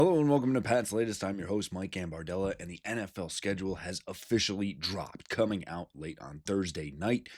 Hello and welcome to Pat's Latest. I'm your host, Mike Gambardella, and the NFL schedule has officially dropped, coming out late on Thursday night.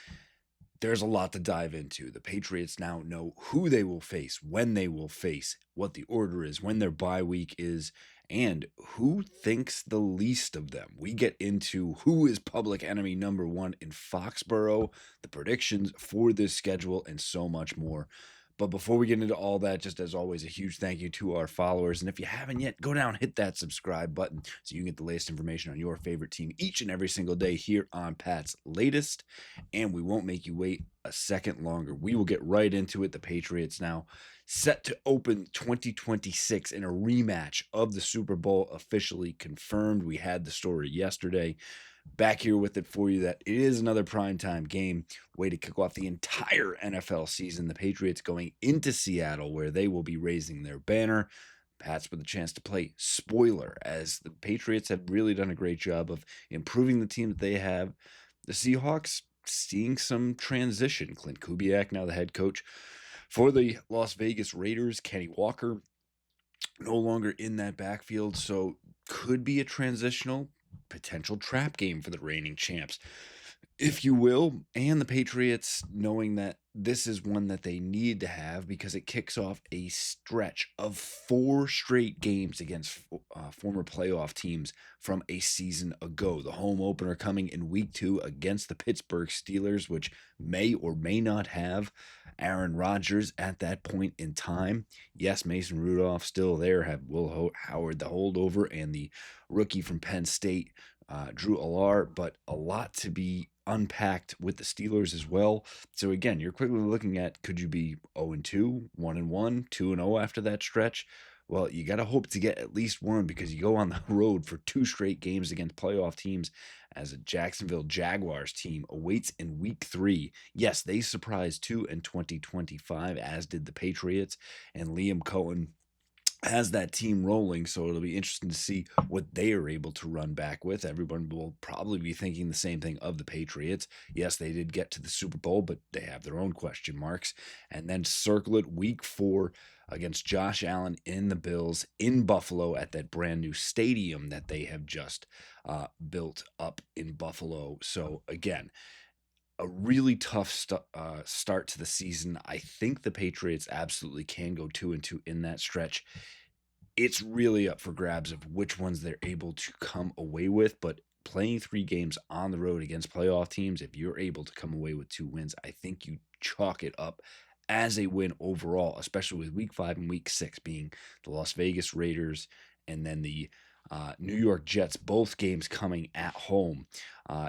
There's a lot to dive into. The Patriots now know who they will face, when they will face, what the order is, when their bye week is, and who thinks the least of them. We get into who is public enemy number one in Foxborough, the predictions for this schedule, and so much more. But before we get into all that, just as always, a huge thank you to our followers. And if you haven't yet, go down, hit that subscribe button so you can get the latest information on your favorite team each and every single day here on Pat's Latest. And we won't make you wait a second longer. We will get right into it. The Patriots now set to open 2026 in a rematch of the Super Bowl, officially confirmed. We had the story yesterday. Back here with it for you that it is another primetime game. Way to kick off the entire NFL season. The Patriots going into Seattle where they will be raising their banner. Pats with a chance to play spoiler, as the Patriots have really done a great job of improving the team that they have. The Seahawks seeing some transition. Clint Kubiak, now the head coach for the Las Vegas Raiders. Kenny Walker no longer in that backfield, so could be a transitional potential trap game for the reigning champs, if you will. And the Patriots knowing that this is one that they need to have because it kicks off a stretch of 4 straight games against former playoff teams from a season ago. The home opener coming in week 2 against the Pittsburgh Steelers, which may or may not have Aaron Rodgers at that point in time. Yes, Mason Rudolph still there, have Will Howard, the holdover, and the rookie from Penn State, Drew Allar, but a lot to be unpacked with the Steelers as well. So again, you're quickly looking at, could you be 0-2, 1-1, 2-0 after that stretch? Well, you got to hope to get at least one, because you go on the road for 2 straight games against playoff teams, as a Jacksonville Jaguars team awaits in week 3. Yes, they surprised too in 2025, as did the Patriots, and Liam Cohen has that team rolling, so it'll be interesting to see what they are able to run back with. Everyone will probably be thinking the same thing of the Patriots. Yes, they did get to the Super Bowl, but they have their own question marks. And then circle it week 4 against Josh Allen in the Bills in Buffalo at that brand new stadium that they have just built up in Buffalo. So again, a really tough start to the season. I think the Patriots absolutely can go 2-2 in that stretch. It's really up for grabs of which ones they're able to come away with, but playing 3 games on the road against playoff teams, if you're able to come away with 2 wins, I think you chalk it up as a win overall, especially with week 5 and week 6 being the Las Vegas Raiders and then the New York Jets, both games coming at home,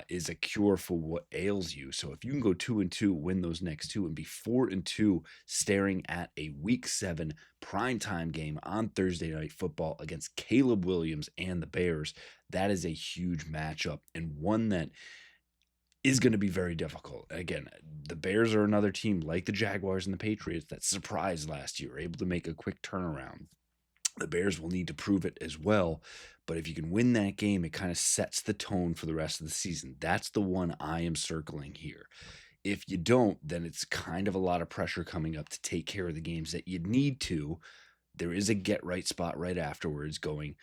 is a cure for what ails you. So if you can go 2-2, win those next 2, and be 4-2, staring at a week 7 primetime game on Thursday Night Football against Caleb Williams and the Bears, that is a huge matchup, and one that is going to be very difficult. Again, the Bears are another team like the Jaguars and the Patriots that surprised last year, able to make a quick turnaround. The Bears will need to prove it as well. But if you can win that game, it kind of sets the tone for the rest of the season. That's the one I am circling here. If you don't, then it's kind of a lot of pressure coming up to take care of the games that you need to. There is a get-right spot right afterwards going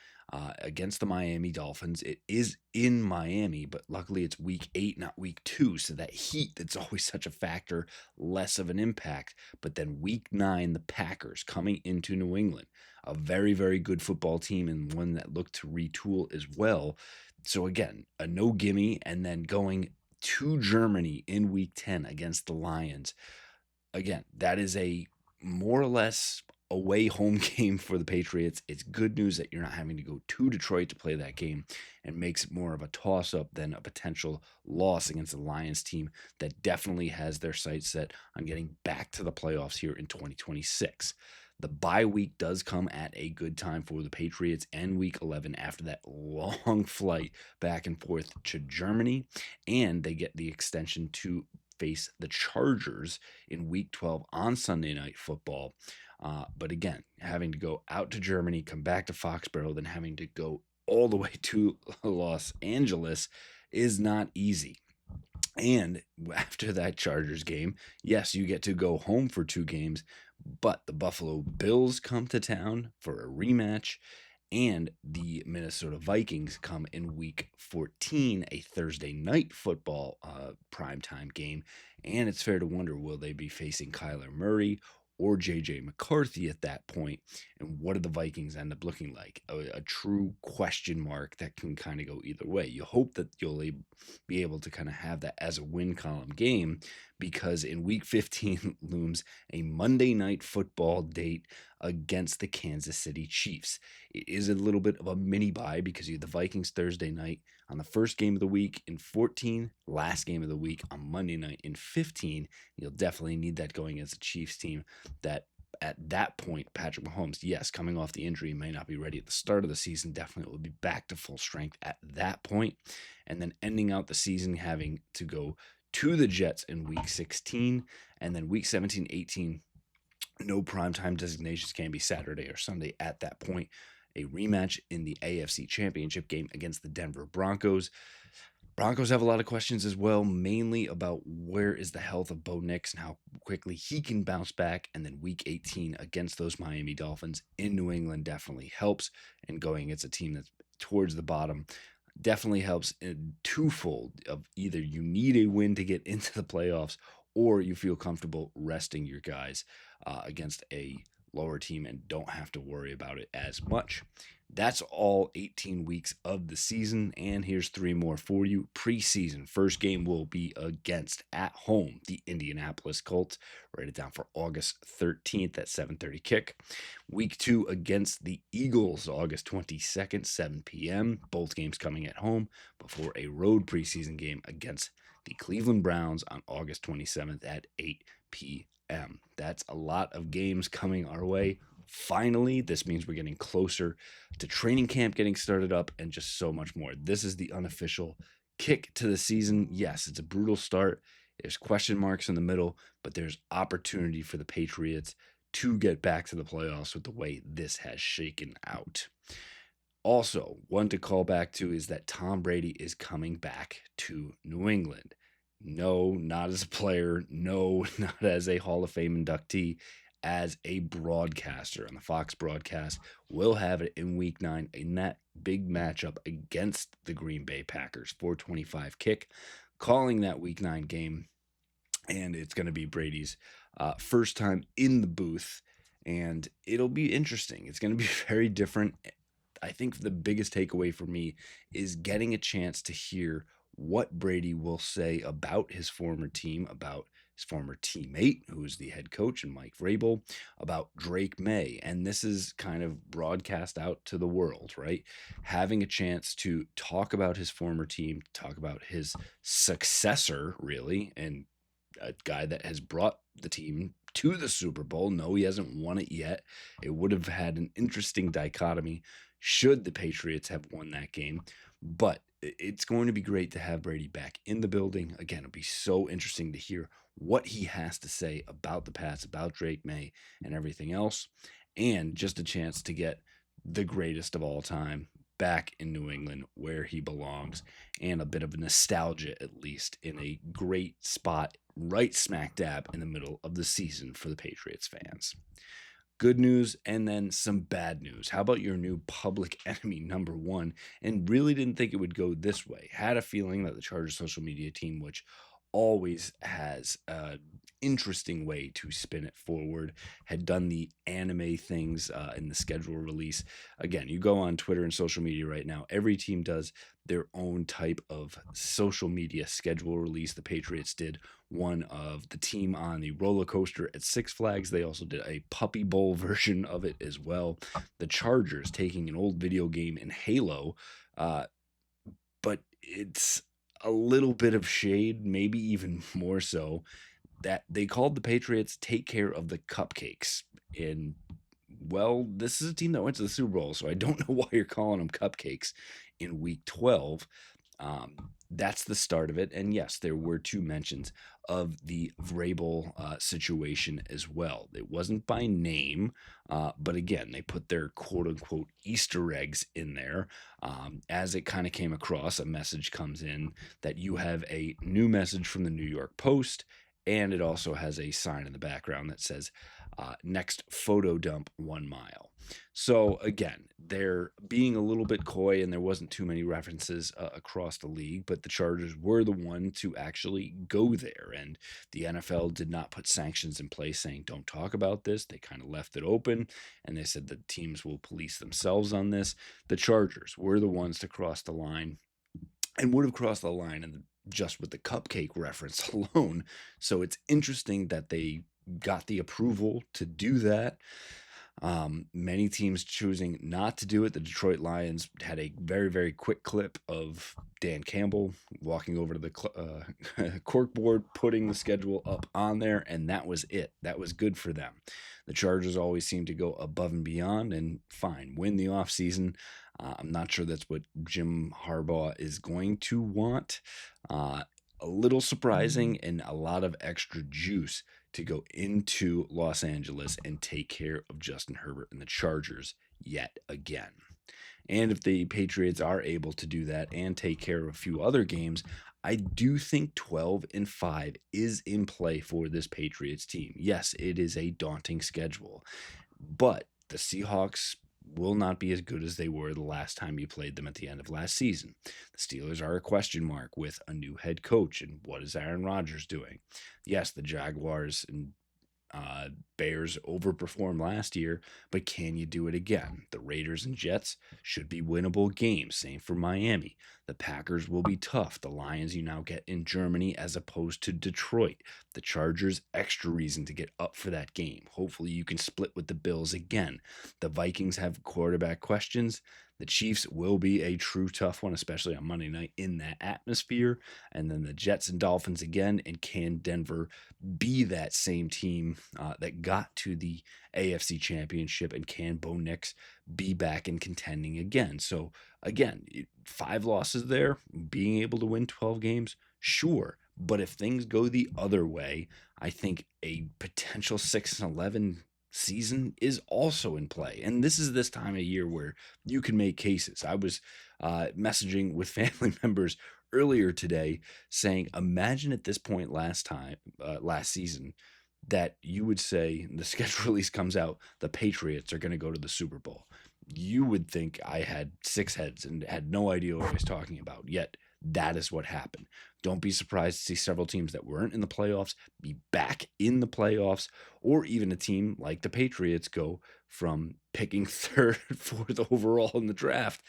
against the Miami Dolphins. It is in Miami, but luckily it's week 8, not week 2, so that heat that's always such a factor, less of an impact. But then week 9, the Packers coming into New England, a very, very good football team and one that looked to retool as well. So again, a no gimme, and then going to Germany in week 10 against the Lions. Again, that is a more or less away home game for the Patriots. It's good news that you're not having to go to Detroit to play that game, and makes it more of a toss-up than a potential loss against the Lions team that definitely has their sights set on getting back to the playoffs here in 2026. The bye week does come at a good time for the Patriots, and week 11 after that long flight back and forth to Germany, and they get the extension to face the Chargers in week 12 on Sunday Night Football. But again, having to go out to Germany, come back to Foxborough, then having to go all the way to Los Angeles is not easy. And after that Chargers game, yes, you get to go home for 2 games, but the Buffalo Bills come to town for a rematch. And the Minnesota Vikings come in week 14, a Thursday night football primetime game. And it's fair to wonder, will they be facing Kyler Murray or J.J. McCarthy at that point? And what do the Vikings end up looking like? A true question mark that can kind of go either way. You hope that you'll be able to kind of have that as a win column game, because in week 15 looms a Monday night football date against the Kansas City Chiefs. It is a little bit of a mini bye because you have the Vikings Thursday night on the first game of the week in 14, last game of the week on Monday night in 15. You'll definitely need that going against a Chiefs team that at that point, Patrick Mahomes, yes, coming off the injury, may not be ready at the start of the season, definitely will be back to full strength at that point. And then ending out the season having to go to the Jets in week 16, and then week 17, 18, no primetime designations, can be Saturday or Sunday at that point. A rematch in the AFC Championship game against the Denver Broncos. Broncos have a lot of questions as well, mainly about where is the health of Bo Nix and how quickly he can bounce back. And then week 18 against those Miami Dolphins in New England definitely helps. And going against a team that's towards the bottom definitely helps in twofold of either you need a win to get into the playoffs, or you feel comfortable resting your guys against a lower team and don't have to worry about it as much. That's all 18 weeks of the season, and here's 3 more for you. Preseason, first game will be against, at home, the Indianapolis Colts. Write it down for August 13th at 7:30 kick. Week 2 against the Eagles, August 22nd, 7 p.m. Both games coming at home before a road preseason game against the Cleveland Browns on August 27th at 8 p.m. That's a lot of games coming our way. Finally, this means we're getting closer to training camp getting started up and just so much more. This is the unofficial kick to the season. Yes, it's a brutal start. There's question marks in the middle, but there's opportunity for the Patriots to get back to the playoffs with the way this has shaken out. Also, one to call back to is that Tom Brady is coming back to New England. No, not as a player. No, not as a Hall of Fame inductee. As a broadcaster on the Fox broadcast. We'll have it in week 9 in that big matchup against the Green Bay Packers. 4:25 kick, calling that week 9 game. And it's going to be Brady's first time in the booth. And it'll be interesting. It's going to be very different. I think the biggest takeaway for me is getting a chance to hear what Brady will say about his former team, about his former teammate, who is the head coach, and Mike Vrabel, about Drake May. And this is kind of broadcast out to the world, right? Having a chance to talk about his former team, talk about his successor, really, and a guy that has brought the team to the Super Bowl. No, he hasn't won it yet. It would have had an interesting dichotomy should the Patriots have won that game. But it's going to be great to have Brady back in the building. Again, it'll be so interesting to hear what he has to say about the Pats, about Drake May, and everything else. And just a chance to get the greatest of all time back in New England where he belongs, and a bit of nostalgia, at least, in a great spot right smack dab in the middle of the season for the Patriots fans. Good news and then some bad news. How about your new public enemy number 1? And really didn't think it would go this way. Had a feeling that the Chargers social media team, which always has an interesting way to spin it forward, had done the anime things in the schedule release. Again, you go on Twitter and social media right now, every team does their own type of social media schedule release. The Patriots did one of the team on the roller coaster at Six Flags. They also did a Puppy Bowl version of it as well. The Chargers taking an old video game in Halo, but it's a little bit of shade, maybe even more so, that they called the Patriots Take Care of the Cupcakes. And, well, this is a team that went to the Super Bowl, so I don't know why you're calling them cupcakes in week 12. That's the start of it. And yes, there were 2 mentions of the Vrabel situation as well. It wasn't by name, but again, they put their quote-unquote Easter eggs in there. As it kind of came across, a message comes in that you have a new message from the New York Post, and it also has a sign in the background that says, next photo dump 1 mile. So again, they're being a little bit coy, and there wasn't too many references across the league, but the Chargers were the one to actually go there, and the NFL did not put sanctions in place saying don't talk about this. They kind of left it open, and they said the teams will police themselves on this. The Chargers were the ones to cross the line, and would have crossed the line and just with the cupcake reference alone. So it's interesting that they got the approval to do that. Many teams choosing not to do it. The Detroit Lions had a very, very quick clip of Dan Campbell walking over to the corkboard, putting the schedule up on there, and that was it. That was good for them. The Chargers always seem to go above and beyond, and fine, win the offseason. I'm not sure that's what Jim Harbaugh is going to want. A little surprising and a lot of extra juice to go into Los Angeles and take care of Justin Herbert and the Chargers yet again. And if the Patriots are able to do that and take care of a few other games, I do think 12-5 is in play for this Patriots team. Yes, it is a daunting schedule, but the Seahawks will not be as good as they were the last time you played them at the end of last season. The Steelers are a question mark with a new head coach, and what is Aaron Rodgers doing? Yes, the Jaguars and Bears overperformed last year, but can you do it again? The Raiders and Jets should be winnable games. Same for Miami. The Packers will be tough. The Lions you now get in Germany as opposed to Detroit. The Chargers, extra reason to get up for that game. Hopefully you can split with the Bills again. The Vikings have quarterback questions. The Chiefs will be a true tough one, especially on Monday night in that atmosphere. And then the Jets and Dolphins again. And can Denver be that same team that got to the AFC Championship? And can Bo Nix be back and contending again? So again, 5 losses there, being able to win 12 games, sure. But if things go the other way, I think a potential 6-11 season is also in play. And this is this time of year where you can make cases. I was messaging with family members earlier today saying, imagine at this point last season, that you would say the schedule release comes out, the Patriots are going to go to the Super Bowl. You would think I had 6 heads and had no idea what I was talking about. Yet that is what happened. Don't be surprised to see several teams that weren't in the playoffs be back in the playoffs, or even a team like the Patriots go from picking 3rd, 4th overall in the draft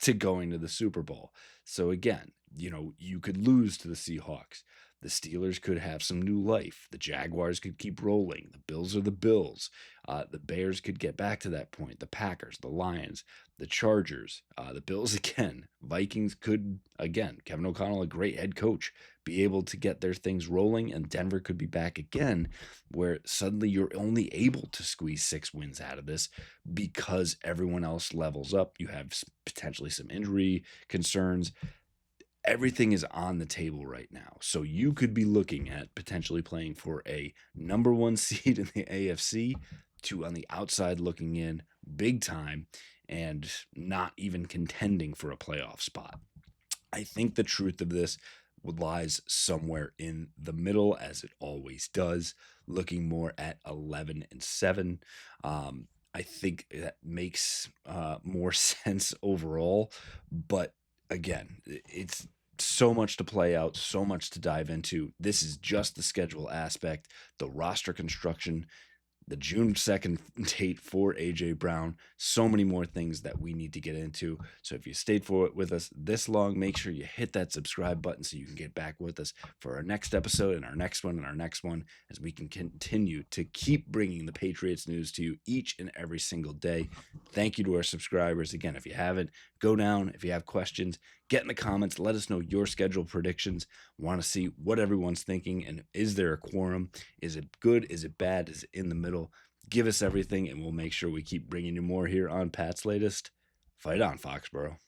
to going to the Super Bowl. So again, you could lose to the Seahawks. The Steelers could have some new life. The Jaguars could keep rolling. The Bills are the Bills. The Bears could get back to that point. The Packers, the Lions, the Chargers, the Bills again. Vikings could, again, Kevin O'Connell, a great head coach, be able to get their things rolling, and Denver could be back again, where suddenly you're only able to squeeze 6 wins out of this because everyone else levels up. You have potentially some injury concerns. Everything is on the table right now. So you could be looking at potentially playing for a number 1 seed in the AFC to on the outside looking in big time and not even contending for a playoff spot. I think the truth of this lies somewhere in the middle, as it always does, looking more at 11-7. I think that makes more sense overall, but again, it's so much to play out, so much to dive into. This is just the schedule aspect, the roster construction, the June 2nd date for AJ Brown. So many more things that we need to get into. So if you stayed for it with us this long, make sure you hit that subscribe button so you can get back with us for our next episode and our next one and our next one, as we can continue to keep bringing the Patriots news to you each and every single day. Thank you to our subscribers. Again, if you haven't, go down. If you have questions, get in the comments. Let us know your schedule predictions. Want to see what everyone's thinking, and is there a quorum? Is it good? Is it bad? Is it in the middle? Give us everything, and we'll make sure we keep bringing you more here on Pat's Latest. Fight on, Foxborough.